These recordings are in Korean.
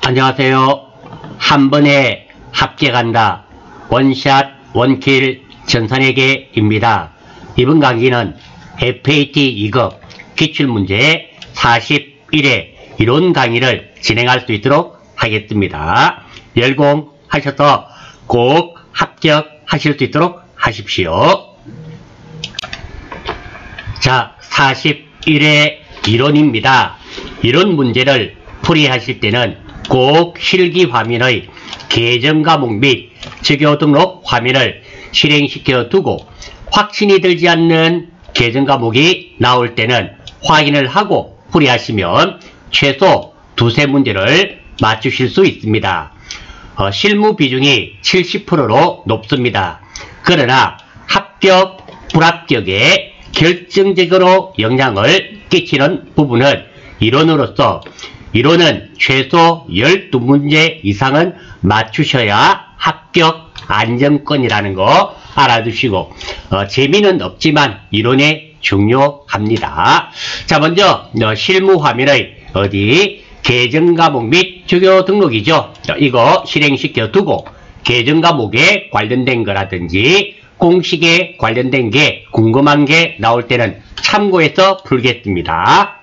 안녕하세요. 한 번에 합격한다. 원샷 원킬 전산회계입니다. 이번 강의는 FAT 2급 기출문제 41회 이론 강의를 진행할 수 있도록 하겠습니다. 열공하셔서 꼭 합격하실 수 있도록 하십시오. 자, 41회 이론입니다. 이론 문제를 풀이하실 때는 꼭 실기 화면의 계정 과목 및 적요 등록 화면을 실행시켜 두고 확신이 들지 않는 계정 과목이 나올 때는 확인을 하고 풀이하시면 최소 두세 문제를 맞추실 수 있습니다. 실무 비중이 70%로 높습니다. 그러나 합격, 불합격에 결정적으로 영향을 끼치는 부분은 이론은 최소 12문제 이상은 맞추셔야 합격 안정권이라는 거 알아두시고 재미는 없지만 이론에 중요합니다. 자, 먼저 실무 화면의 계정 과목 및 적요 등록이죠. 이거 실행시켜 두고 계정 과목에 관련된 거라든지 공식에 관련된 게 궁금한 게 나올 때는 참고해서 풀겠습니다.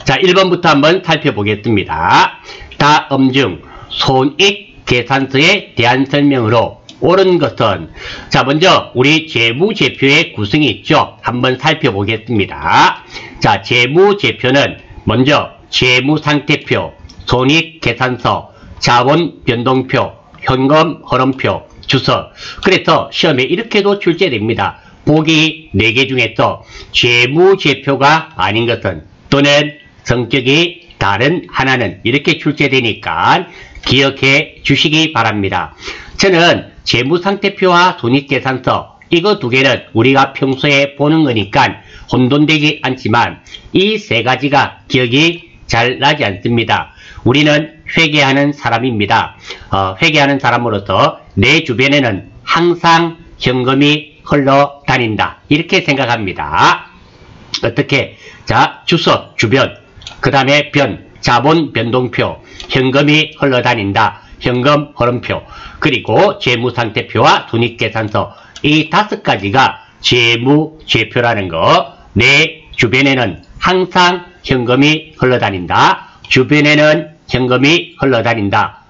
자, 1번부터 한번 살펴보겠습니다. 다음 중 손익계산서에 대한 설명으로 옳은 것은, 자, 먼저 우리 재무제표의 구성이 있죠. 한번 살펴보겠습니다. 자, 재무제표는 먼저 재무상태표, 손익계산서, 자본변동표, 현금 흐름표, 주석. 그래서 시험에 이렇게도 출제됩니다. 보기 4개 중에서 재무제표가 아닌 것은 또는 성격이 다른 하나는 이렇게 출제되니까 기억해 주시기 바랍니다. 저는 재무상태표와 손익계산서 이거 두 개는 우리가 평소에 보는 거니까 혼돈되지 않지만 이 세 가지가 기억이 잘 나지 않습니다. 우리는 회계하는 사람입니다. 회계하는 사람으로서 내 주변에는 항상 현금이 흘러다닌다. 이렇게 생각합니다. 어떻게? 자, 주석, 주변. 그 다음에 변, 자본 변동표, 현금이 흘러다닌다, 현금 흐름표, 그리고 재무상태표와 손익계산서 이 5가지가 재무제표라는 거. 내 주변에는 항상 현금이 흘러다닌다, 주변에는 현금이 흘러다닌다,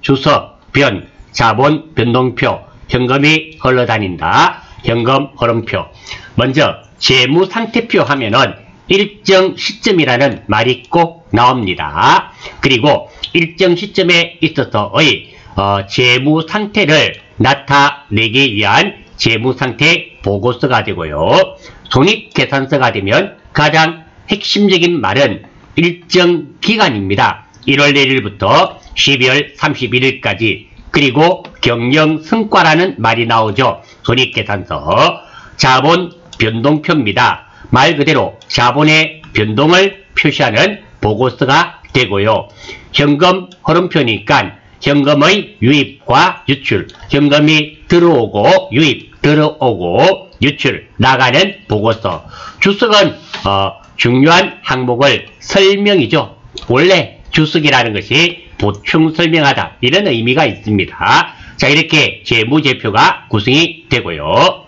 주석, 변, 자본 변동표, 현금이 흘러다닌다, 현금 흐름표. 먼저 재무상태표 하면은 일정 시점이라는 말이 꼭 나옵니다. 그리고 일정 시점에 있어서의 재무 상태를 나타내기 위한 재무상태 보고서가 되고요. 손익계산서가 되면 가장 핵심적인 말은 일정 기간입니다. 1월 1일부터 12월 31일까지. 그리고 경영성과라는 말이 나오죠. 손익계산서. 자본 변동표입니다. 말 그대로 자본의 변동을 표시하는 보고서가 되고요. 현금 흐름표니까 현금의 유입과 유출, 현금이 들어오고 유입, 들어오고 유출, 나가는 보고서. 주석은 중요한 항목을 설명이죠. 원래 주석이라는 것이 보충 설명하다 이런 의미가 있습니다. 자, 이렇게 재무제표가 구성이 되고요.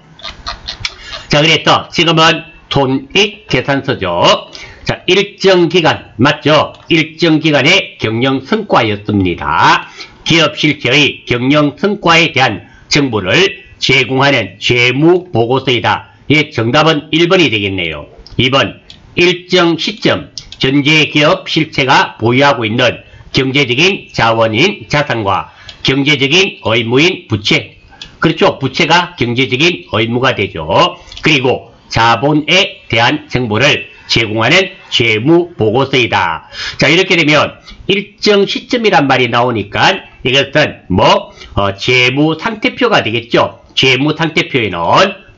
자, 그래서 지금은 손익계산서죠. 자, 일정 기간, 맞죠? 일정 기간의 경영성과였습니다. 기업 실체의 경영성과에 대한 정보를 제공하는 재무보고서이다. 예, 정답은 1번이 되겠네요. 2번, 일정 시점, 현재 기업 실체가 보유하고 있는 경제적인 자원인 자산과 경제적인 의무인 부채. 그렇죠. 부채가 경제적인 의무가 되죠. 그리고 자본에 대한 정보를 제공하는 재무보고서이다. 자, 이렇게 되면 일정 시점이란 말이 나오니까 이것은 재무상태표가 되겠죠. 재무상태표에는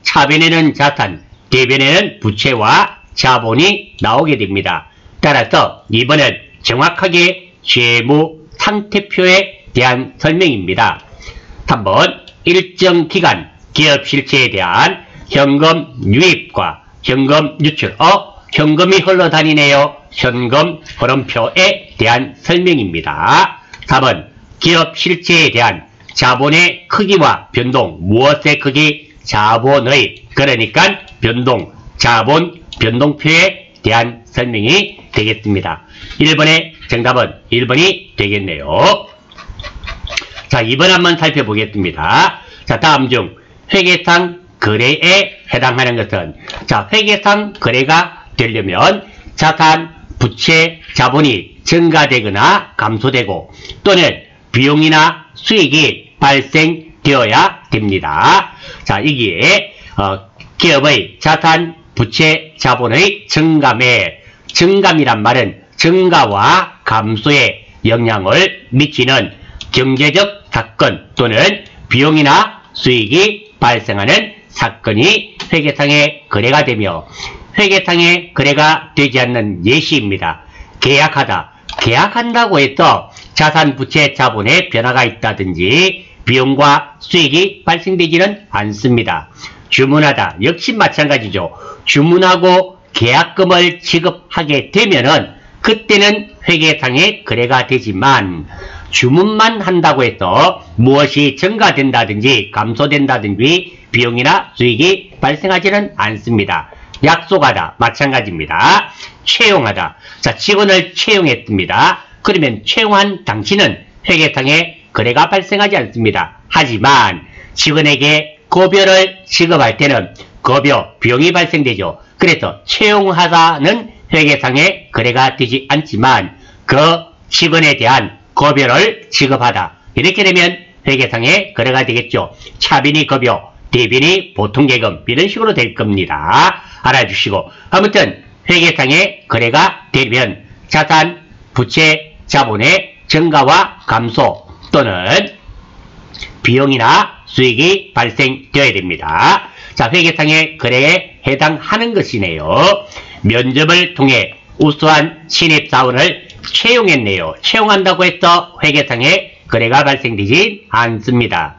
차변에는 자산, 대변에는 부채와 자본이 나오게 됩니다. 따라서 이번은 정확하게 재무상태표에 대한 설명입니다. 3번, 일정 기간 기업 실체에 대한 현금 유입과 현금 유출. 현금이 흘러다니네요. 현금 흐름표에 대한 설명입니다. 4번 기업 실체에 대한 자본의 크기와 변동, 무엇의 크기? 자본의, 그러니까 변동, 자본, 변동표에 대한 설명이 되겠습니다. 1번의 정답은 1번이 되겠네요. 자, 2번 한번 살펴보겠습니다. 자, 다음 중 회계상 거래에 해당하는 것은, 자, 회계상 거래가 되려면 자산, 부채, 자본이 증가되거나 감소되고 또는 비용이나 수익이 발생되어야 됩니다. 자, 여기에 기업의 자산, 부채, 자본의 증감이란 말은 증가와 감소에 영향을 미치는 경제적 사건 또는 비용이나 수익이 발생하는 사건이 회계상의 거래가 되며, 회계상의 거래가 되지 않는 예시입니다. 계약하다. 계약한다고 해서 자산, 부채, 자본의 변화가 있다든지 비용과 수익이 발생되지는 않습니다. 주문하다. 역시 마찬가지죠. 주문하고 계약금을 지급하게 되면은 그때는 회계상의 거래가 되지만, 주문만 한다고 해서 무엇이 증가된다든지 감소된다든지 비용이나 수익이 발생하지는 않습니다. 약속하다. 마찬가지입니다. 채용하다. 자, 직원을 채용했습니다. 그러면 채용한 당시는 회계상의 거래가 발생하지 않습니다. 하지만 직원에게 급여를 지급할 때는 급여, 비용이 발생되죠. 그래서 채용하다는 회계상의 거래가 되지 않지만 그 직원에 대한 급여를 지급하다. 이렇게 되면 회계상의 거래가 되겠죠. 차빈이 급여, 대빈이 보통계금, 이런 식으로 될 겁니다. 알아주시고, 아무튼 회계상의 거래가 되면 자산, 부채, 자본의 증가와 감소 또는 비용이나 수익이 발생되어야 됩니다. 자, 회계상의 거래에 해당하는 것이네요. 면접을 통해 우수한 신입사원을 채용했네요. 채용한다고 해서 회계상의 거래가 발생되지 않습니다.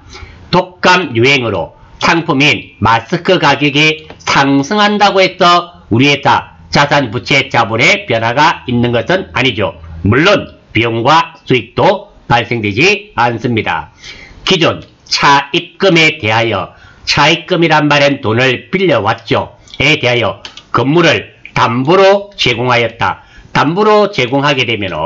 독감 유행으로 상품인 마스크 가격이 상승한다고 해서 우리 회사 자산, 부채, 자본의 변화가 있는 것은 아니죠. 물론 비용과 수익도 발생되지 않습니다. 기존 차입금에 대하여, 차입금이란 말은 돈을 빌려왔죠. 에 대하여 건물을 담보로 제공하였다. 담보로 제공하게 되면은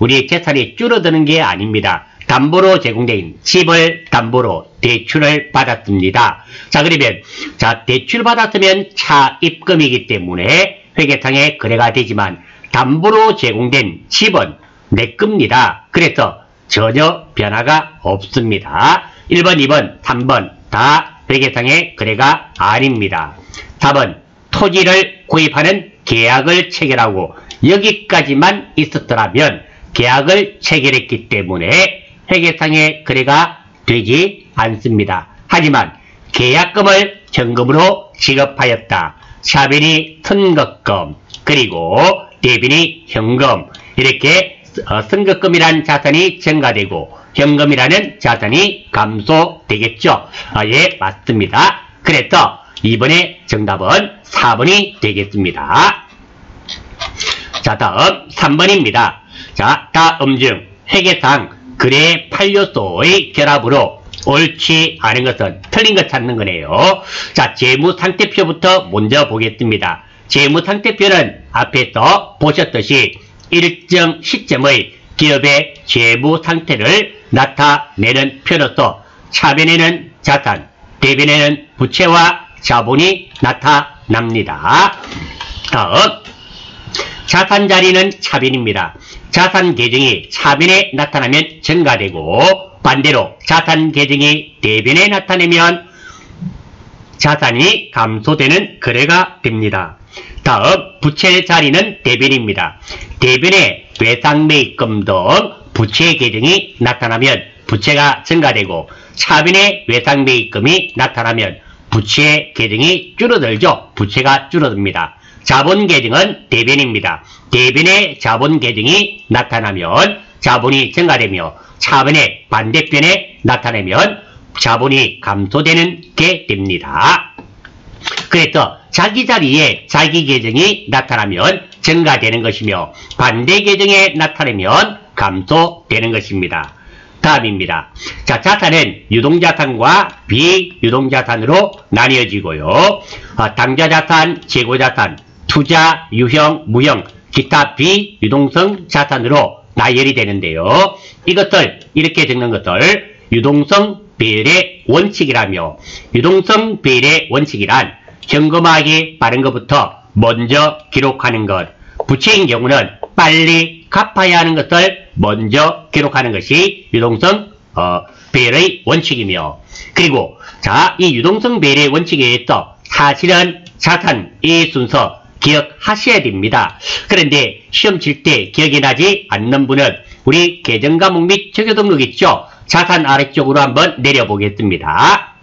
우리 재산이 줄어드는 게 아닙니다. 담보로 제공된 집을 담보로 대출을 받았습니다. 자, 그러면 자, 대출 받았으면 차입금이기 때문에 회계상의 거래가 되지만 담보로 제공된 집은 내 겁니다. 그래서 전혀 변화가 없습니다. 1번, 2번, 3번 다 회계상의 거래가 아닙니다. 4번 토지를 구입하는 계약을 체결하고 여기까지만 있었더라면 계약을 체결했기 때문에 회계상의 거래가 되지 않습니다. 하지만 계약금을 현금으로 지급하였다. 차빈이 선급금, 그리고 대빈이 현금, 이렇게 선급금이라는 자산이 증가되고 현금이라는 자산이 감소되겠죠. 예, 맞습니다. 그래서 이번에 정답은 4번이 되겠습니다. 자, 다음 3번입니다. 자, 다음 중 회계상 거래 판료소의 결합으로 옳지 않은 것은, 틀린 것 찾는 거네요. 자, 재무상태표부터 먼저 보겠습니다. 재무상태표는 앞에서 보셨듯이 일정 시점의 기업의 재무상태를 나타내는 표로서 차변에는 자산, 대변에는 부채와 자본이 나타납니다. 다음 자산 자리는 차변입니다. 자산 계정이 차변에 나타나면 증가되고 반대로 자산 계정이 대변에 나타나면 자산이 감소되는 거래가 됩니다. 다음 부채 자리는 대변입니다. 대변에 외상매입금 등 부채 계정이 나타나면 부채가 증가되고 차변에 외상매입금이 나타나면 부채 계정이 줄어들죠. 부채가 줄어듭니다. 자본 계정은 대변입니다. 대변에 자본 계정이 나타나면 자본이 증가되며 차변의 반대편에 나타나면 자본이 감소되는 게 됩니다. 그래서 자기 자리에 자기 계정이 나타나면 증가되는 것이며 반대 계정에 나타나면 감소되는 것입니다. 다음입니다. 자, 자산은 유동자산과 비유동자산으로 나뉘어지고요. 당좌자산, 재고자산, 투자, 유형, 무형, 기타 비유동성 자산으로 나열이 되는데요. 이것을 이렇게 적는 것을 유동성 배열의 원칙이라며, 유동성 배열의 원칙이란 현금화하기 빠른 것부터 먼저 기록하는 것, 부채인 경우는 빨리 갚아야 하는 것을 먼저 기록하는 것이 유동성 배열의 원칙이며, 그리고 자, 이 유동성 배열의 원칙에 의해서 사실은 자산의 순서 기억하셔야 됩니다. 그런데 시험 칠 때 기억이 나지 않는 분은 우리 계정과목 및 적요 등록 있죠? 자산 아래쪽으로 한번 내려보겠습니다.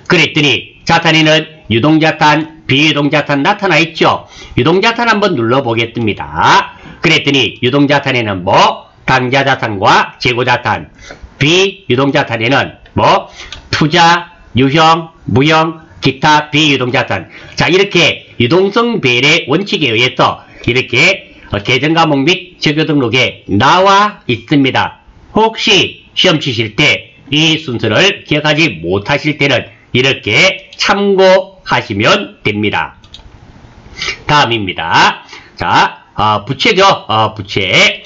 그랬더니 자산에는 유동자산, 비유동자산 나타나 있죠? 유동자산 한번 눌러보겠습니다. 그랬더니 유동자산에는 뭐? 당좌자산과 재고자산, 비유동자산에는 뭐? 투자, 유형, 무형, 기타 비유동자산. 자, 이렇게 유동성 배열의 원칙에 의해서 이렇게 계정과목 및 적요 등록에 나와 있습니다. 혹시 시험 치실 때 이 순서를 기억하지 못하실 때는 이렇게 참고하시면 됩니다. 다음입니다. 자, 부채죠. 부채.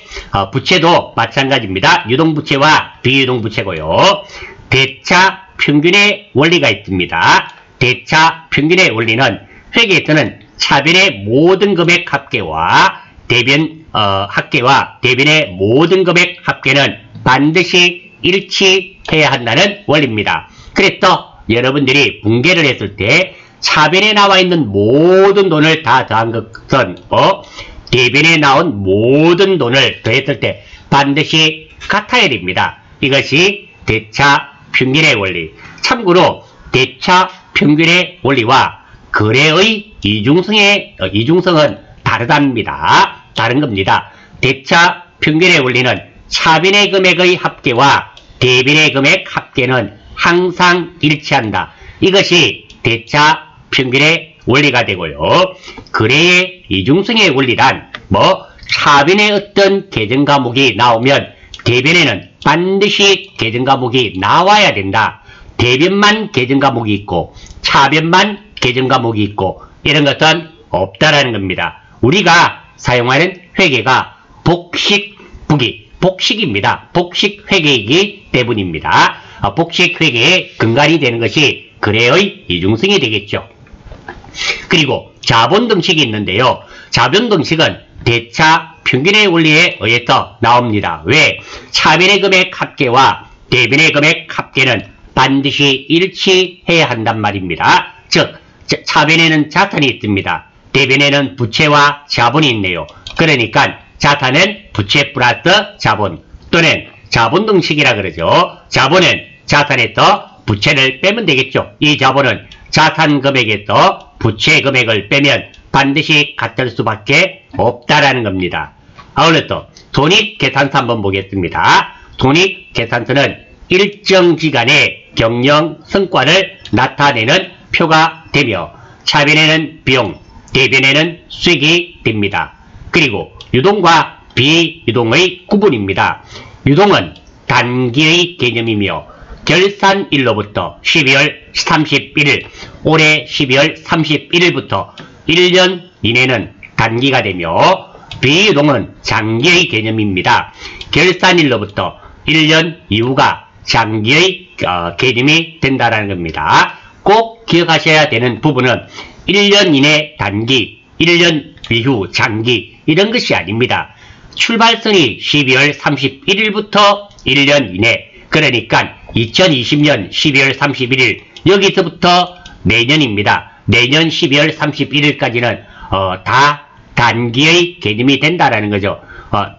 부채도 마찬가지입니다. 유동부채와 비유동부채고요. 대차 평균의 원리가 있습니다. 대차 평균의 원리는 회계에서는 차변의 모든 금액 합계와 대변 합계와 대변의 모든 금액 합계는 반드시 일치해야 한다는 원리입니다. 그래서 여러분들이 분계를 했을 때 차변에 나와 있는 모든 돈을 다 더한 것은 대변에 나온 모든 돈을 더했을 때 반드시 같아야 됩니다. 이것이 대차 평균의 원리. 참고로 대차 평균의 원리와 거래의 이중성은 다르답니다. 다른 겁니다. 대차 평균의 원리는 차변의 금액의 합계와 대변의 금액 합계는 항상 일치한다. 이것이 대차 평균의 원리가 되고요. 거래의 이중성의 원리란 차변에 어떤 계정과목이 나오면 대변에는 반드시 계정과목이 나와야 된다. 대변만 계정과목이 있고 차변만 계정과목이 있고 이런 것은 없다라는 겁니다. 우리가 사용하는 회계가 복식입니다. 복식 회계이기 때문입니다. 복식 회계의 근간이 되는 것이 거래의 이중성이 되겠죠. 그리고 자본등식이 있는데요. 자본등식은 대차 평균의 원리에 의해서 나옵니다. 왜? 차변의 금액 합계와 대변의 금액 합계는 반드시 일치해야 한단 말입니다. 즉, 차변에는 자산이 있습니다. 대변에는 부채와 자본이 있네요. 그러니까 자산은 부채 플러스 자본 또는 자본등식이라 그러죠. 자본은 자산에서 부채를 빼면 되겠죠. 이 자본은 자산 금액에서 부채 금액을 빼면 반드시 같을 수밖에 없다라는 겁니다. 아울러서 손익계산서 한번 보겠습니다. 손익계산서는 일정 기간의 경영 성과를 나타내는 표가 되며 차변에는 비용, 대변에는 수익이 됩니다. 그리고 유동과 비유동의 구분입니다. 유동은 단기의 개념이며 결산일로부터 12월 31일, 올해 12월 31일부터 1년 이내는 단기가 되며 비유동은 장기의 개념입니다. 결산일로부터 1년 이후가 장기의 개념이 된다는 겁니다. 꼭 기억하셔야 되는 부분은 1년 이내 단기, 1년 이후 장기 이런 것이 아닙니다. 출발선이 12월 31일부터 1년 이내, 그러니까 2020년 12월 31일 여기서부터 내년입니다. 내년 12월 31일까지는 다 단기의 개념이 된다라는 거죠.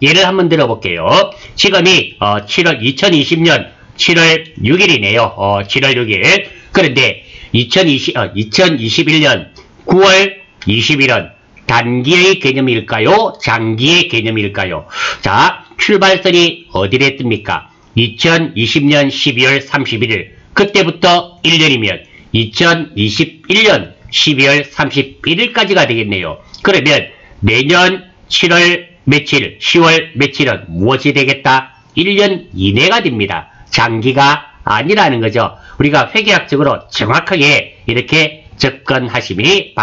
예를 한번 들어볼게요. 지금이 2020년 7월 6일이네요. 7월 6일. 그런데 2021년 9월 20일은 단기의 개념일까요? 장기의 개념일까요? 자, 출발선이 어디랬습니까? 2020년 12월 31일. 그때부터 1년이면 2021년 12월 31일까지가 되겠네요. 그러면 내년 7월 며칠, 10월 며칠은 무엇이 되겠다? 1년 이내가 됩니다. 장기가 아니라는 거죠. 우리가 회계학적으로 정확하게 이렇게 접근하심이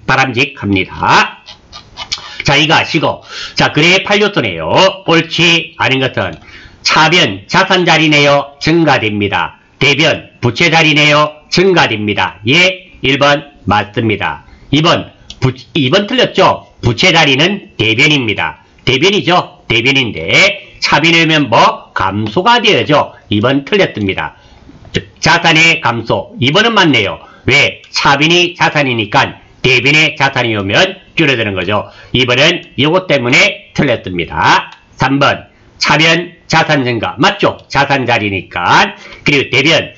바람직합니다. 자, 이거 아시고, 자, 거래의 8요소네요. 옳지 않은 것은 차변 자산자리네요. 증가됩니다. 대변 부채자리네요. 증가됩니다. 예, 1번 맞습니다. 2번 틀렸죠? 부채자리는 대변입니다. 대변이죠? 대변인데 차변이면 뭐? 감소가 되어죠. 2번 틀렸습니다. 자산의 감소. 2번은 맞네요. 왜? 차변이 자산이니까 대변의 자산이 오면 줄어드는 거죠. 2번은 이것 때문에 틀렸습니다. 3번 차변 자산 증가. 맞죠? 자산 자리니까. 그리고 대변,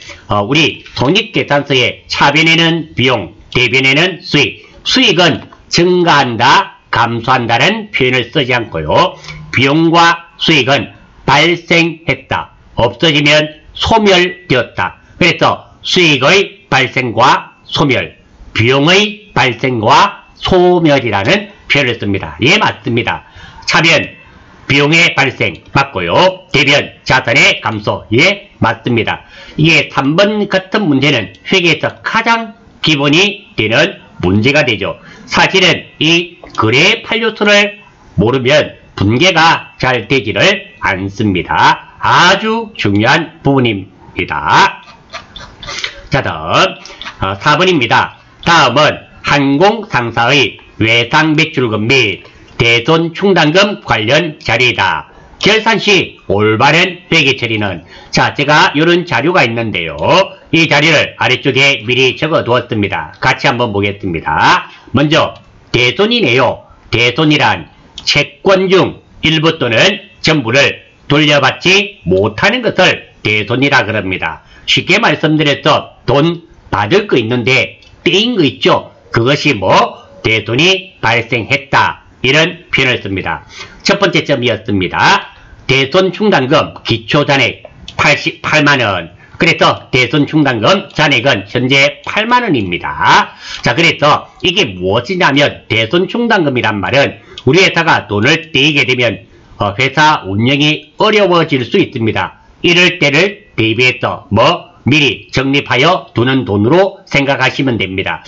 우리 손익계산서에 차변에는 비용, 대변에는 수익. 수익은 증가한다, 감소한다는 표현을 쓰지 않고요. 비용과 수익은 발생했다, 없어지면 소멸되었다. 그래서 수익의 발생과 소멸, 비용의 발생과 소멸이라는 표현을 씁니다. 예, 맞습니다. 차변, 비용의 발생 맞고요. 대변, 자산의 감소. 예, 맞습니다. 이게 3번 같은 문제는 회계에서 가장 기본이 되는 문제가 되죠. 사실은 이 거래의 8요소를 모르면 분계가 잘 되지를 않습니다. 아주 중요한 부분입니다. 자, 다음 4번입니다. 다음은 항공상사의 외상 매출금 및 대손 충당금 관련 자료이다. 결산시 올바른 회계 처리는, 자, 제가 이런 자료가 있는데요. 이 자료를 아래쪽에 미리 적어 두었습니다. 같이 한번 보겠습니다. 먼저 대손이네요. 대손이란 채권 중 일부 또는 전부를 돌려받지 못하는 것을 대손이라 그럽니다. 쉽게 말씀드려서 돈 받을 거 있는데 떼인 거 있죠? 그것이 뭐? 대손이 발생했다. 이런 표현을 씁니다. 첫 번째 점이었습니다. 대손 충당금 기초잔액 88만원. 그래서 대손 충당금 잔액은 현재 8만원입니다. 자, 그래서 이게 무엇이냐면 대손 충당금이란 말은 우리 회사가 돈을 떼게 되면 회사 운영이 어려워질 수 있습니다. 이럴 때를 대비해서 미리 적립하여 두는 돈으로 생각하시면 됩니다.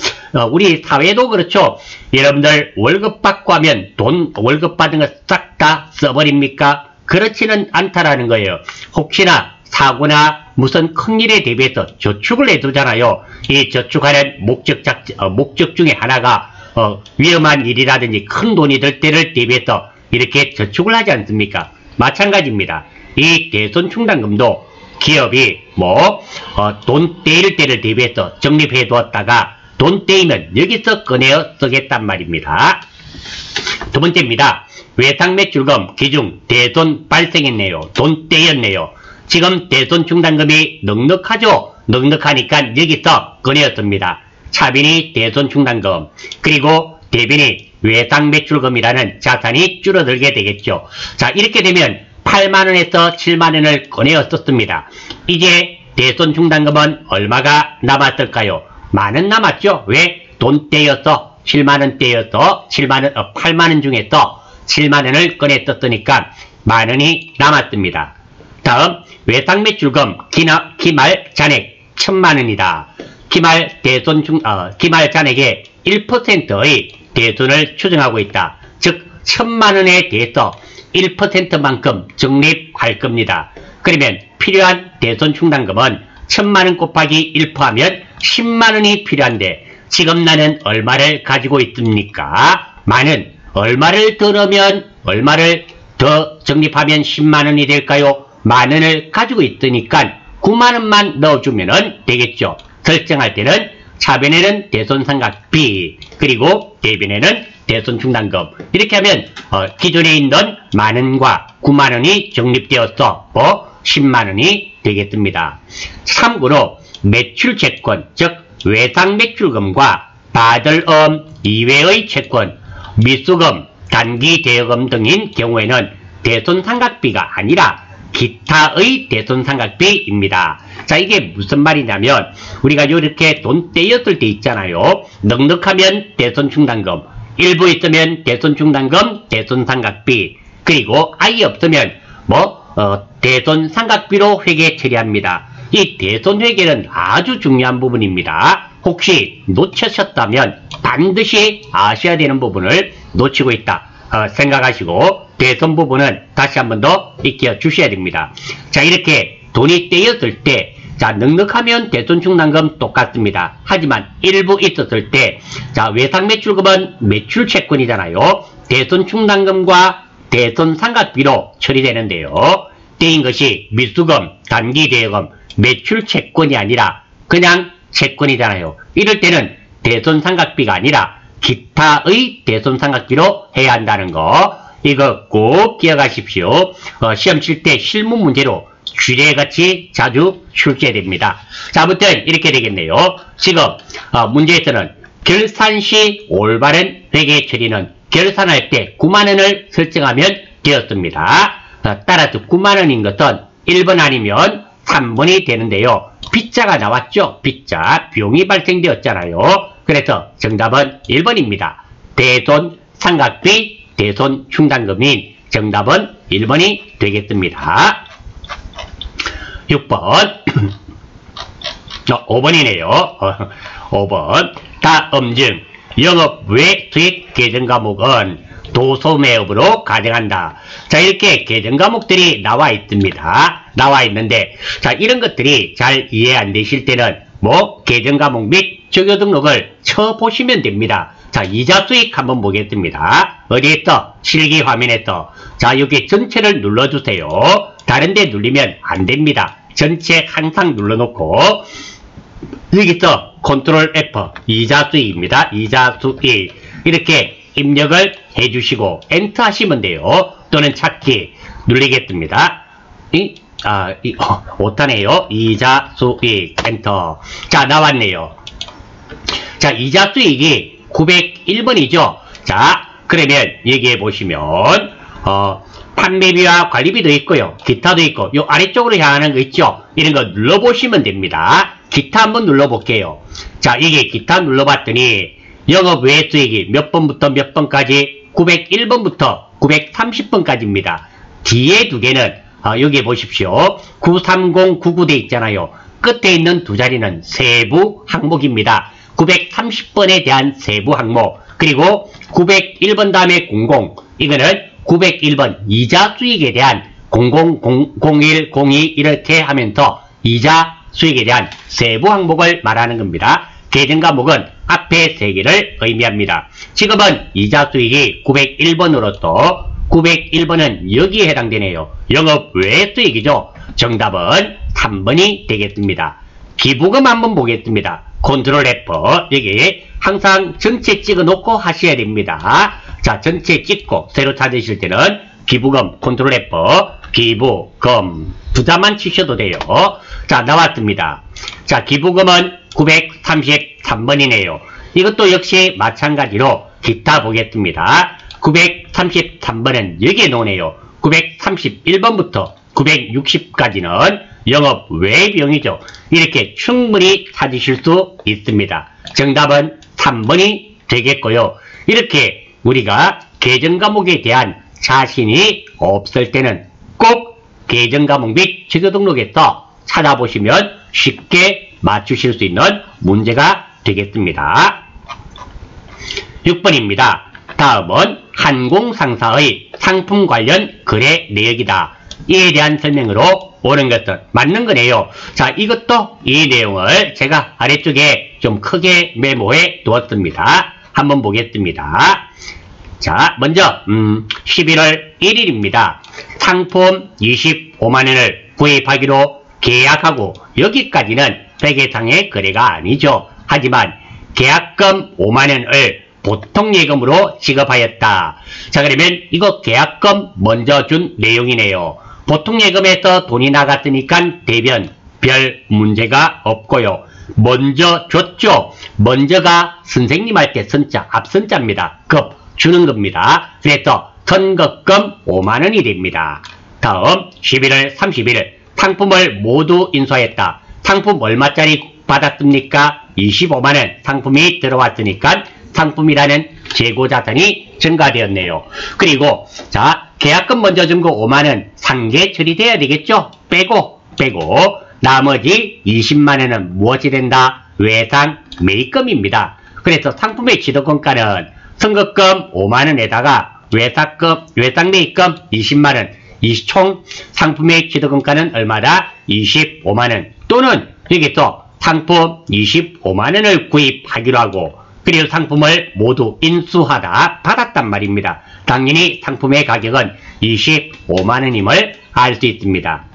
우리 사회도 그렇죠. 여러분들 월급 받고 하면 월급 받은 거 싹 다 써버립니까? 그렇지는 않다라는 거예요. 혹시나 사고나 무슨 큰일에 대비해서 저축을 해두잖아요. 이 저축하는 목적 중에 하나가 위험한 일이라든지 큰 돈이 들 때를 대비해서 이렇게 저축을 하지 않습니까? 마찬가지입니다. 이 대손 충당금도 기업이 돈 떼일 때를 대비해서 적립해 두었다가 돈 떼이면 여기서 꺼내어 쓰겠단 말입니다. 두 번째입니다. 외상매출금 기준 대손 발생했네요. 돈 떼였네요. 지금 대손 충당금이 넉넉하죠? 넉넉하니까 여기서 꺼내었습니다. 차변이 대손 충당금, 그리고 대변이 외상매출금이라는 자산이 줄어들게 되겠죠. 자, 이렇게 되면 8만원에서 7만원을 꺼내어 썼습니다. 이제 대손 충당금은 얼마가 남았을까요? 만원 남았죠? 왜? 돈 떼여서 7만원 떼여서 8만원 중에서 7만원을 꺼내 썼으니까 만원이 남았습니다. 다음 외상매출금 기말 잔액 1000만원이다. 기말 잔액의 1%의 대손을 추정하고 있다. 즉 1000만원에 대해서 1%만큼 적립할 겁니다. 그러면 필요한 대손 충당금은 1000만원 곱하기 1%하면 10만원이 필요한데 지금 나는 얼마를 가지고 있습니까? 만원. 얼마를 더 넣으면 얼마를 더 적립하면 10만원이 될까요? 만원을 가지고 있으니까 9만원만 넣어주면 되겠죠. 설정할 때는 차변에는 대손상각비, 그리고 대변에는 대손 충당금. 이렇게 하면 기존에 있는 만원과 9만원이 적립되어서 10만원이 되겠습니다. 참고로 매출채권, 즉 외상매출금과 받을음 이외의 채권, 미수금, 단기대여금 등인 경우에는 대손상각비가 아니라 기타의 대손상각비입니다. 자, 이게 무슨 말이냐면 우리가 이렇게 돈 떼였을 때 있잖아요. 넉넉하면 대손충당금, 일부 있으면 대손충당금, 대손상각비, 그리고 아예 없으면 대손상각비로 회계 처리합니다. 이 대손회계는 아주 중요한 부분입니다. 혹시 놓치셨다면 반드시 아셔야 되는 부분을 놓치고 있다 생각하시고 대손 부분은 다시 한 번 더 익혀 주셔야 됩니다. 자, 이렇게 돈이 떼였을 때, 자, 넉넉하면 대손충당금 똑같습니다. 하지만 일부 있었을 때, 자, 외상매출금은 매출채권이잖아요. 대손충당금과 대손상각비로 처리되는데요. 떼인 것이 미수금, 단기대여금, 매출채권이 아니라 그냥 채권이잖아요. 이럴 때는 대손상각비가 아니라 기타의 대손상각비로 해야 한다는 거, 이거 꼭 기억하십시오. 시험 칠 때 실무 문제로 규례같이 자주 출제됩니다. 자, 아무튼 이렇게 되겠네요. 지금 문제에서는 결산시 올바른 회계 처리는 결산할 때 9만원을 설정하면 되었습니다. 따라서 9만원인 것은 1번 아니면 3번이 되는데요. 빚자가 나왔죠. 빚자, 비용이 발생되었잖아요. 그래서 정답은 1번입니다. 대손 상각비, 대손 충당금인 정답은 1번이 되겠습니다. 6번 5번이네요. 5번 다음 중 영업 외 수익 계정 과목은 도소매업으로 가정한다. 자, 이렇게 계정 과목들이 나와 있습니다. 나와 있는데, 자, 이런 것들이 잘 이해 안 되실 때는 계정 과목 및 적요 등록을 쳐보시면 됩니다. 자, 이자 수익 한번 보겠습니다. 어디에 있어? 실기 화면에서. 자, 여기 전체를 눌러주세요. 다른 데 눌리면 안 됩니다. 전체 항상 눌러놓고, 여기서 컨트롤 F, 이자 수익입니다. 이자 수익. 이렇게 입력을 해주시고 엔터 하시면 돼요. 또는 찾기 누르겠습니다. 못하네요. 이자 수익 엔터. 자, 나왔네요. 자, 이자 수익이 901번이죠. 자, 그러면 여기에 보시면 판매비와 관리비도 있고요. 기타도 있고 요 아래쪽으로 향하는 거 있죠. 이런 거 눌러보시면 됩니다. 기타 한번 눌러볼게요. 자, 이게 기타 눌러봤더니 영업 외 수익이 몇 번부터 몇 번까지 901번부터 930번까지입니다. 뒤에 두 개는 여기 보십시오. 930, 99돼 있잖아요. 끝에 있는 두 자리는 세부 항목입니다. 930번에 대한 세부 항목, 그리고 901번 다음에 00, 이거는 901번 이자 수익에 대한 00, 01, 02 이렇게 하면서 이자 수익에 대한 세부 항목을 말하는 겁니다. 계정 과목은 앞에 세 개를 의미합니다. 지금은 이자 수익이 901번으로서 901번은 여기에 해당되네요. 영업 외 수익이죠. 정답은 3번이 되겠습니다. 기부금 한번 보겠습니다. 컨트롤 F, 여기 항상 전체 찍어 놓고 하셔야 됩니다. 자, 전체 찍고 새로 찾으실 때는 기부금 컨트롤 F, 기부금 부자만 치셔도 돼요. 자, 나왔습니다. 자, 기부금은 933번이네요. 이것도 역시 마찬가지로 기타 보겠습니다. 933번은 여기에 놓으네요. 931번부터 960까지는 영업 외 비용이죠. 이렇게 충분히 찾으실 수 있습니다. 정답은 3번이 되겠고요. 이렇게 우리가 계정 과목에 대한 자신이 없을 때는 꼭 계정 과목 및 적요 등록에서 찾아보시면 쉽게 맞추실 수 있는 문제가 되겠습니다. 6번입니다. 다음은 항공상사의 상품 관련 거래 내역이다. 이에 대한 설명으로 옳은 것은 맞는 거네요. 자, 이것도 이 내용을 제가 아래쪽에 좀 크게 메모해 두었습니다. 한번 보겠습니다. 자, 먼저 11월 1일입니다. 상품 25만원을 구입하기로 계약하고, 여기까지는 회계상의 거래가 아니죠. 하지만 계약금 5만원을 보통예금으로 지급하였다. 자, 그러면 이거 계약금 먼저 준 내용이네요. 보통예금에서 돈이 나갔으니까 대변 별 문제가 없고요. 먼저 줬죠. 먼저가 선생님한테 선자, 앞선자입니다. 급 주는 겁니다. 그래서 선급금 5만원이 됩니다. 다음 11월 30일 상품을 모두 인수하였다. 상품 얼마짜리 받았습니까? 25만원 상품이 들어왔으니까 상품이라는 재고자산이 증가되었네요. 그리고 자, 계약금 먼저 준 거 5만원 상계 처리돼야 되겠죠? 빼고 나머지 20만원은 무엇이 된다? 외상 매입금입니다. 그래서 상품의 취득금가는 선급금 5만원에다가 외상 매입금 20만원, 총 상품의 취득금가는 얼마다? 25만원. 또는 여기서 상품 25만원을 구입하기로 하고, 그리고 상품을 모두 인수하다 받았단 말입니다. 당연히 상품의 가격은 25만원임을 알 수 있습니다.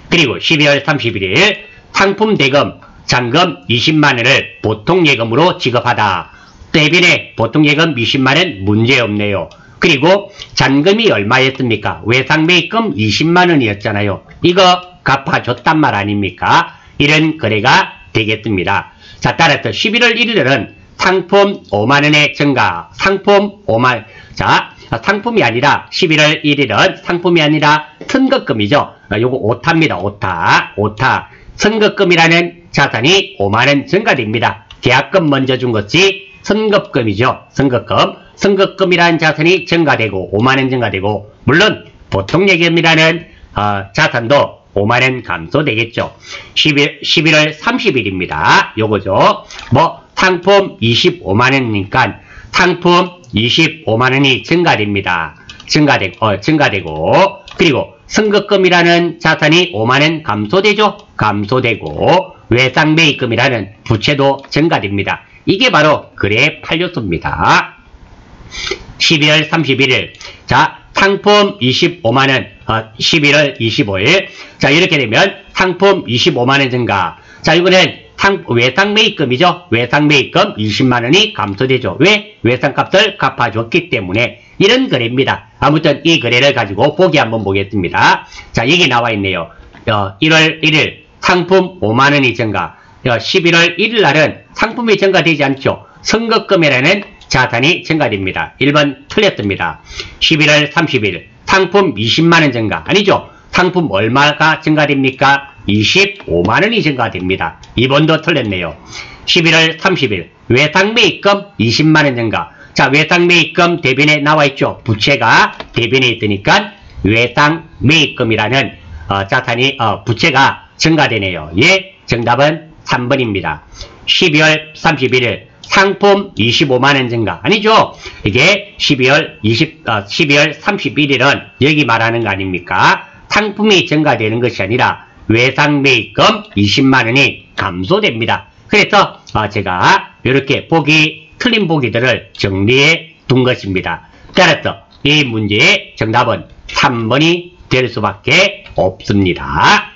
그리고 12월 31일 상품 대금 잔금 20만원을 보통예금으로 지급하다. 대변에 보통예금 20만원 문제없네요. 그리고 잔금이 얼마였습니까? 외상매입금 20만원이었잖아요. 이거 갚아줬단 말 아닙니까? 이런 거래가 되겠습니다. 자, 따라서 11월 1일은 상품 5만원의 증가, 자, 상품이 아니라 11월 1일은 상품이 아니라 선급금이죠. 요거 오타입니다. 오타. 선급금이라는 자산이 5만원 증가됩니다. 계약금 먼저 준 것이 선급금이죠. 선급금이라는 자산이 증가되고 5만원 증가되고, 물론 보통예금이라는 자산도 5만원 감소되겠죠. 11월 30일입니다. 요거죠. 상품 25만원이니까 상품 25만원이 증가됩니다. 증가되고, 그리고 선급금이라는 자산이 5만원 감소되고, 외상매입금이라는 부채도 증가됩니다. 이게 바로 거래의 판료수입니다. 12월 31일. 자, 상품 25만원, 11월 25일. 자, 이렇게 되면 상품 25만원 증가. 자, 이거는 외상매입금이죠. 외상매입금 20만원이 감소되죠. 왜? 외상값을 갚아줬기 때문에. 이런 거래입니다. 아무튼 이 거래를 가지고 보기 한번 보겠습니다. 자, 여기 나와 있네요. 1월 1일 상품 5만원이 증가. 11월 1일 날은 상품이 증가되지 않죠. 선급금이라는 자산이 증가됩니다. 1번 틀렸습니다. 11월 30일 상품 20만원 증가. 아니죠. 상품 얼마가 증가됩니까? 25만원이 증가됩니다. 2번도 틀렸네요. 11월 30일 외상매입금 20만원 증가. 자, 외상매입금 대변에 나와있죠. 부채가 대변에 있으니까 외상매입금이라는 자산이 부채가 증가되네요. 예, 정답은 3번입니다. 12월 31일 상품 25만원 증가. 아니죠. 이게 12월 31일은 여기 말하는 거 아닙니까? 상품이 증가되는 것이 아니라 외상매입금 20만원이 감소됩니다. 그래서 제가 이렇게 틀린 보기들을 정리해 둔 것입니다. 따라서 이 문제의 정답은 3번이 될 수밖에 없습니다.